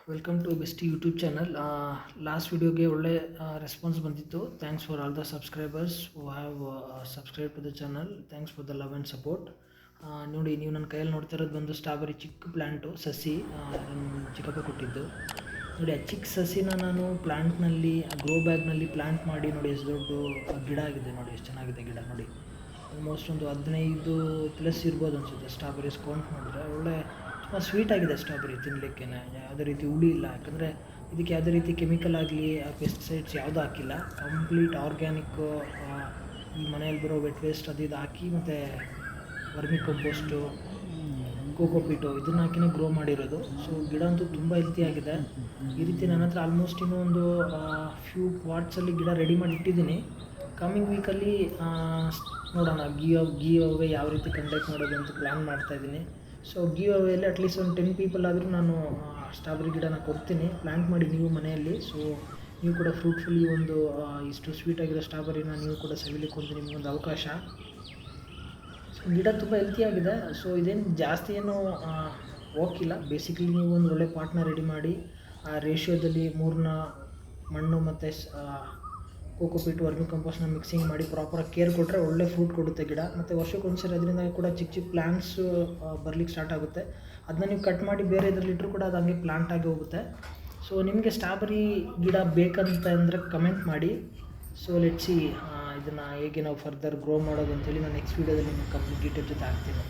Welcome to best YouTube channel. Last ವಿಡಿಯೋಗೆ ಒಳ್ಳೆ response ಬಂದಿತ್ತು. Thanks for all the subscribers who have subscribe to the channel. Thanks for the love and support. ನೋಡಿ, ನೀವು ನನ್ನ ಕೈಯಲ್ಲಿ ನೋಡ್ತಾ ಇರೋದು ಬಂದು ಸ್ಟ್ರಾಬೆರಿ ಚಿಕ್ಕ ಪ್ಲ್ಯಾಂಟು ಸಸಿ ನನ್ನ ಚಿಕ್ಕಪ್ಪ ಕೊಟ್ಟಿದ್ದು. ನೋಡಿ, ಆ ಚಿಕ್ಕ ಸಸಿನ ನಾನು ಪ್ಲ್ಯಾಂಟ್ನಲ್ಲಿ ಗ್ರೋ ಬ್ಯಾಗ್ನಲ್ಲಿ ಪ್ಲ್ಯಾಂಟ್ ಮಾಡಿ ನೋಡಿ ಎಷ್ಟು ದೊಡ್ಡ ಗಿಡ ಆಗಿದೆ. ನೋಡಿ ಎಷ್ಟು ಚೆನ್ನಾಗಿದೆ ಗಿಡ. ನೋಡಿ, ಆಲ್ಮೋಸ್ಟ್ ಒಂದು 15+ ಇರ್ಬೋದು ಅನಿಸುತ್ತೆ. ಸ್ಟ್ರಾಬೆರೀಸ್ ಕೌಂಟ್ ಮಾಡಿದ್ರೆ ಒಳ್ಳೆ ತುಂಬ ಸ್ವೀಟಾಗಿದೆ ಸ್ಟ್ರಾಬೆರಿ ತಿನ್ನಲಿಕ್ಕೆ. ಯಾವುದೇ ರೀತಿ ಹುಳಿ ಇಲ್ಲ, ಯಾಕಂದರೆ ಇದಕ್ಕೆ ಯಾವುದೇ ರೀತಿ ಕೆಮಿಕಲ್ ಆಗಲಿ ಪೆಸ್ಟಿಸೈಡ್ಸ್ ಯಾವುದೂ ಹಾಕಿಲ್ಲ. ಕಂಪ್ಲೀಟ್ ಆರ್ಗ್ಯಾನಿಕ್ಕು, ಈ ಮನೆಯಲ್ಲಿ ಬರೋ ವೆಟ್ ವೇಸ್ಟ್ ಅದು ಇದು ಹಾಕಿ ಮತ್ತು ವರ್ಮಿ ಕಂಪೋಸ್ಟು, ಕೋಕೋಪೀಟು ಇದನ್ನು ಹಾಕಿನೇ ಗ್ರೋ ಮಾಡಿರೋದು. ಸೊ ಗಿಡ ಅಂತೂ ತುಂಬ ಹೆಲ್ತಿಯಾಗಿದೆ. ಈ ರೀತಿ ನನ್ನ ಹತ್ರ ಆಲ್ಮೋಸ್ಟ್ ಇನ್ನೂ ಒಂದು ಫ್ಯೂ ಪಾಟ್ಸಲ್ಲಿ ಗಿಡ ರೆಡಿ ಮಾಡಿ ಇಟ್ಟಿದ್ದೀನಿ. ಕಮ್ಮಿಂಗ್ ವೀಕಲ್ಲಿ ನೋಡೋಣ ಗಿವ್ ಅವೇ ಯಾವ ರೀತಿ ಕಂಡಕ್ಟ್ ಮಾಡೋದು ಅಂತ ಪ್ಲ್ಯಾನ್ ಮಾಡ್ತಾಯಿದ್ದೀನಿ. ಸೊ ಗಿವ್ ಅವೇಯಲ್ಲಿ ಅಟ್ಲೀಸ್ಟ್ ಒಂದು 10 ಪೀಪಲ್ ಆದರೂ ನಾನು ಸ್ಟ್ರಾಬೆರಿ ಗಿಡನ ಕೊಡ್ತೀನಿ. ಪ್ಲ್ಯಾಂಟ್ ಮಾಡಿ ನೀವು ಮನೆಯಲ್ಲಿ. ಸೊ ನೀವು ಕೂಡ ಫ್ರೂಟ್ಫುಲ್ಲಿ ಒಂದು ಇಷ್ಟು ಸ್ವೀಟಾಗಿರೋ ಸ್ಟ್ರಾಬೆರಿನ ನೀವು ಕೂಡ ಸವಿಲಿಕ್ಕೆ ಒಂದು ನಿಮಗೊಂದು ಅವಕಾಶ. ಸೊ ಗಿಡ ತುಂಬ ಹೆಲ್ತಿಯಾಗಿದೆ. ಸೊ ಇದೇನು ಜಾಸ್ತಿ ಏನು ಹೋಗಿಲ್ಲ. ಬೇಸಿಕಲಿ ನೀವು ಒಂದು ಒಳ್ಳೆ ಪಾಟ್ನ ರೆಡಿ ಮಾಡಿ ಆ ರೇಷಿಯೋದಲ್ಲಿ 3ನ ಮಣ್ಣು ಮತ್ತು ಕೋಕೋಪೀಟ್ ವರ್ಮಿ ಕಂಪೋಸ್ಟ್ನ ಮಿಕ್ಸಿಂಗ್ ಮಾಡಿ ಪ್ರಾಪರಾಗಿ ಕೇರ್ ಕೊಟ್ಟರೆ ಒಳ್ಳೆ ಫ್ರೂಟ್ ಕೊಡುತ್ತೆ ಗಿಡ. ಮತ್ತು ವರ್ಷಕ್ಕೊಂದ್ಸರಿ ಅದರಿಂದ ಕೂಡ ಚಿಕ್ಕ ಚಿಕ್ಕ ಪ್ಲ್ಯಾಂಟ್ಸು ಬರ್ಲಿಕ್ಕೆ ಸ್ಟಾರ್ಟ್ ಆಗುತ್ತೆ. ಅದನ್ನ ನೀವು ಕಟ್ ಮಾಡಿ ಬೇರೆ ಇದರಲ್ಲಿ ಇಟ್ಟರು ಕೂಡ ಅದು ಹಂಗೆ ಪ್ಲ್ಯಾಂಟ್ ಆಗಿ ಹೋಗುತ್ತೆ. ಸೊ ನಿಮಗೆ ಸ್ಟ್ರಾಬೆರಿ ಗಿಡ ಬೇಕಂತ ಅಂದರೆ ಕಮೆಂಟ್ ಮಾಡಿ. ಸೊ ಲೆಟ್ಸಿ ಇದನ್ನು ಹೇಗೆ ನಾವು ಫರ್ದರ್ ಗ್ರೋ ಮಾಡೋದು ಅಂತೇಳಿ ನಾನು ನೆಕ್ಸ್ಟ್ ವೀಡಿಯೋದಲ್ಲಿ ನಿಮಗೆ ಕಂಪ್ಲೀಟ್ ಡೀಟೇಲ್ ಜೊತೆ ಹಾಕ್ತೀನಿ.